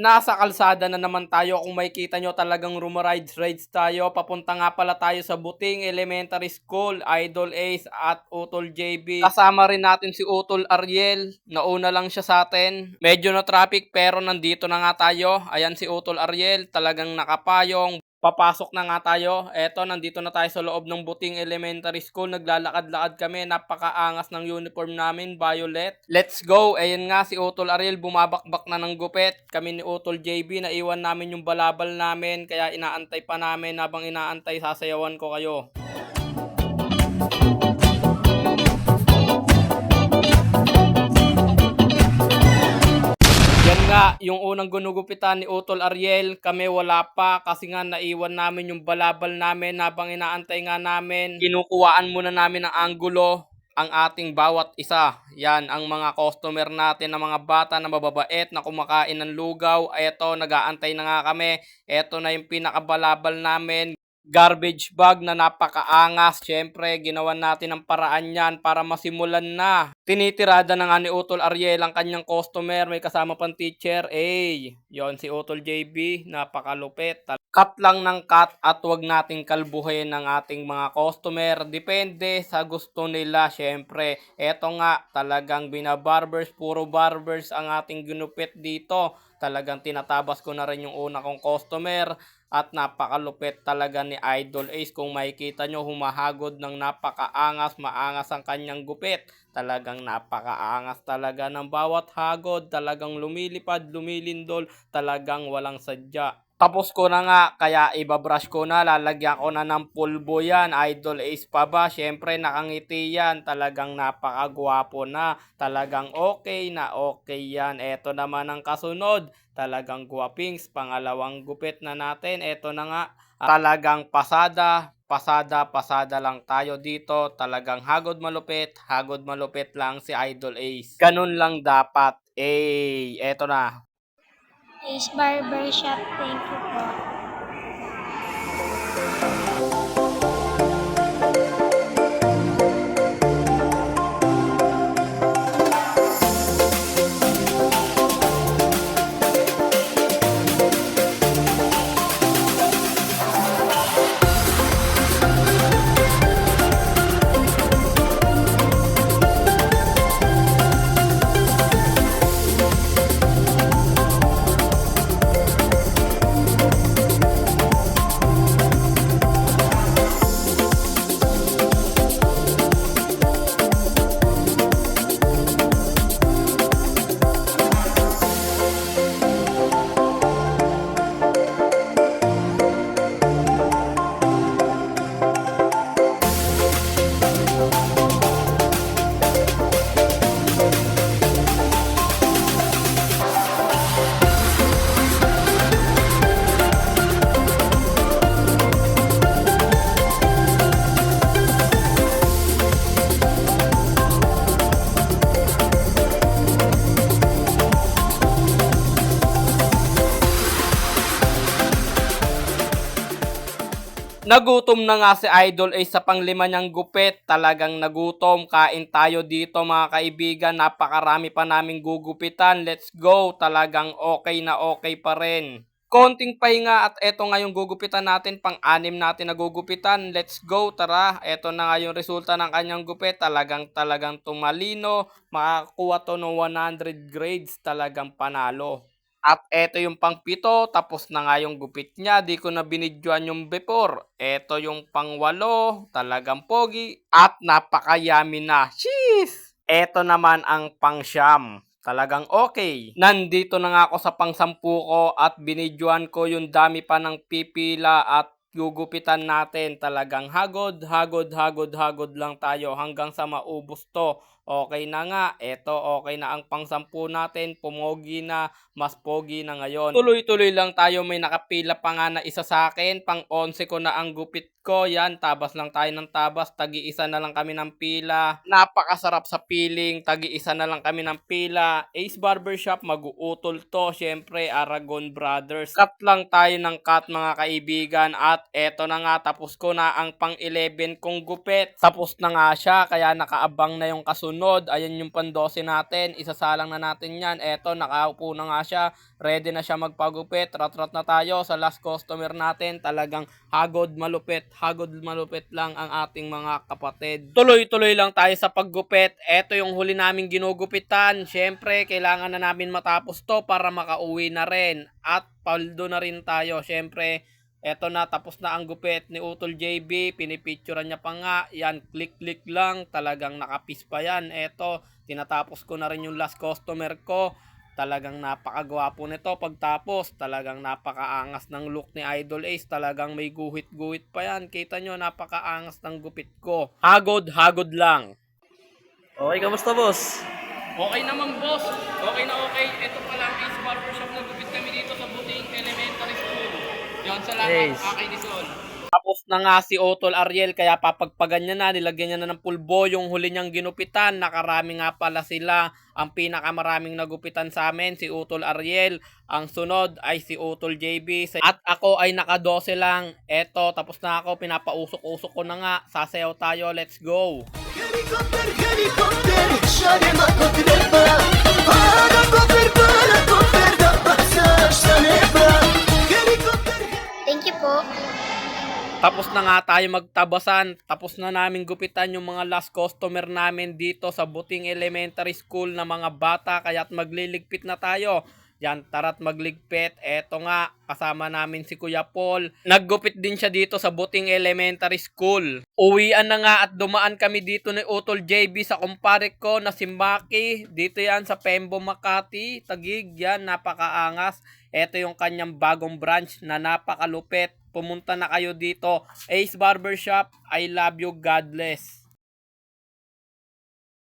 Nasa kalsada na naman tayo, kung makikita nyo talagang rumarides-rides tayo. Papunta nga pala tayo sa Buting Elementary School, Idol Ace at Utol JB. Kasama rin natin si Utol Ariel, nauna lang siya sa atin. Medyo na traffic pero nandito na nga tayo. Ayan si Utol Ariel, talagang nakapayong. Papasok na nga tayo. Eto, nandito na tayo sa loob ng Buting Elementary School. Naglalakad-lakad kami. Napakaangas ng uniform namin, violet. Let's go! Ayan nga, si Utol Ariel bumabakbak na ng gupit. Kami ni Utol JB, naiwan namin yung balabal namin. Kaya inaantay pa namin. Habang inaantay, sasayawan ko kayo. Yan nga, yung unang ginugupitan ni Utol Ariel, kami wala pa kasi nga naiwan namin yung balabal namin habang inaantay nga namin. Kinukuhaan muna namin ang anggulo ang ating bawat isa. Yan, ang mga customer natin na mga bata na mababait na kumakain ng lugaw. Eto, nag-aantay na nga kami. Eto na yung pinakabalabal namin. Garbage bag na napakaangas. Siyempre, ginawan natin ang paraan yan para masimulan na. Tinitirada na nga ni Utol Ariel ang kanyang customer. May kasama pang teacher. Yon si Utol JB. Napakalupit. Cut lang ng cut at wag nating kalbuhin ang ating mga customer. Depende sa gusto nila. Siyempre, eto nga, talagang binabarbers. Puro barbers ang ating ginupit dito. Talagang tinatabas ko na rin yung una kong customer. At napakalupit talaga ni Idol Ace. Kung makikita nyo, humahagod ng napakaangas, maangas ang kanyang gupit. Talagang napakaangas talaga ng bawat hagod. Talagang lumilipad, lumilindol, talagang walang sadya. Tapos ko na nga, kaya ibabrush ko na, lalagyan ko na ng pulbo yan. Idol Ace pa ba? Siyempre nakangiti yan, talagang napakagwapo na. Talagang okay na okay yan. Eto naman ang kasunod. Talagang guwapings, pangalawang gupit na natin. Eto na nga, talagang pasada lang tayo dito. Talagang hagod malupit lang si Idol Ace. Ganun lang dapat. Eto na. Ace Barbershop, thank you po. Nagutom na nga si Idol Ace sa panglima niyang gupit. Talagang nagutom. Kain tayo dito mga kaibigan. Napakarami pa naming gugupitan. Let's go. Talagang okay na okay pa rin. Konting pahinga at eto nga yung gugupitan natin. Pang-anim natin na gugupitan. Let's go. Tara. Eto na nga yung resulta ng kanyang gupit. Talagang tumalino. Makakuha to ng 100 grades. Talagang panalo. At eto yung pang-7, tapos na nga yung gupit niya. Di ko na binidyoan yung before. Eto yung pang-8, talagang pogi. At napakayami na. Cheese! Eto naman ang pang-9. Talagang okay. Nandito na nga ako sa pang-10 ko at binidyoan ko yung dami pa ng pipila at gugupitan natin. Talagang hagod lang tayo hanggang sa maubos to. Okay na nga, eto okay na ang pang-10 natin, pumogi na, mas pogi na ngayon. Tuloy-tuloy lang tayo, may nakapila pa nga na isa sa akin, pang-11 ko na ang gupit ko, yan, tabas lang tayo ng tabas, tagi-isa na lang kami ng pila. Napakasarap sa piling, tagi-isa na lang kami ng pila. Ace Barbershop, mag-uutol to, syempre Aragon Brothers. Cut lang tayo ng cut mga kaibigan at eto na nga, tapos ko na ang pang-11 kong gupit. Tapos na nga siya, kaya nakaabang na yung kasunod. sunod, ayan yung pandose natin. Isasalang na natin yan. Eto, nakaupo na nga siya. Ready na siya magpagupit. Rat-rat na tayo sa last customer natin. Talagang hagod malupit lang ang ating mga kapatid. Tuloy-tuloy lang tayo sa paggupit. Eto yung huli naming ginugupitan. Syempre, kailangan na namin matapos to para makauwi na rin. At paldo na rin tayo. Syempre, eto na, tapos na ang gupit ni Utol JB. Pinipicturean niya pa nga. Yan, click-click lang. Talagang nakapis pa yan. Eto, tinatapos ko na rin yung last customer ko. Talagang napakagwapo nito pagtapos. Talagang napakaangas ng look ni Idol Ace. Talagang may guhit-guhit pa yan. Kita nyo, napakaangas ng gupit ko. Hagod lang. Okay, kamusta boss? Okay naman, boss. Okay na okay. Ito pala ang Ace Barbershop na gupit kami dito sa Buting Elementary School. Yan, salamat. Ace. Okay, Dison. Tapos na nga si Utol Ariel, kaya papagpagan niya na, nilagyan niya na ng pulbo yung huli niyang ginupitan. Nakarami nga pala sila. Ang pinakamaraming nagupitan sa amin, si Utol Ariel. Ang sunod ay si Utol JB. At ako ay naka-12 lang. Eto, tapos na ako, pinapausok-usok ko na nga. Sasayaw tayo, let's go. Helicopter, helicopter, şarema kotreba. Helicopter, helicopter, da baksa şareba. Helicopter. Thank you po. Tapos na nga tayo magtabasan. Tapos na namin gupitan yung mga last customer namin dito sa Buting Elementary School na mga bata. Kaya't magliligpit na tayo. Yan, tara't magligpit. Eto nga, kasama namin si Kuya Paul. Naggupit din siya dito sa Buting Elementary School. Uwian na nga at dumaan kami dito ni Utol JB sa kumpare ko na si Maki. Dito yan sa Pembo, Makati. Tagig yan, napakaangas. Eto yung kanyang bagong branch na napakalupit. Pumunta na kayo dito. Ace Barbershop, I love you, God bless.